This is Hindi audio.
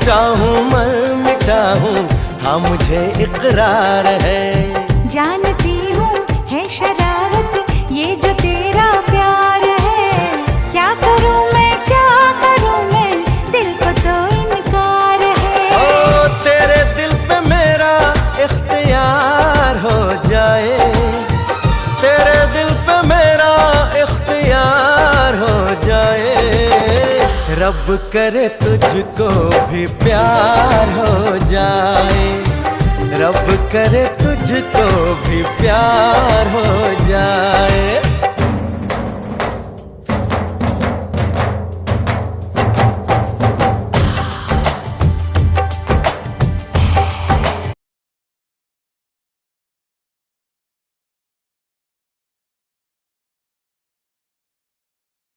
टूटा हूँ मर मिटा हूँ, हाँ मुझे इकरार है। जानती हूँ है शरारत ये जो तेरा प्यार है, क्या करूँ मैं दिल को तो इनकार है। ओ तेरे दिल पे मेरा इख्तियार हो जाए, तेरे दिल पे मेरा इख्तियार हो जाए। रब करे तुझको भी प्यार हो जाए, रब करे तुझको भी प्यार हो जाए।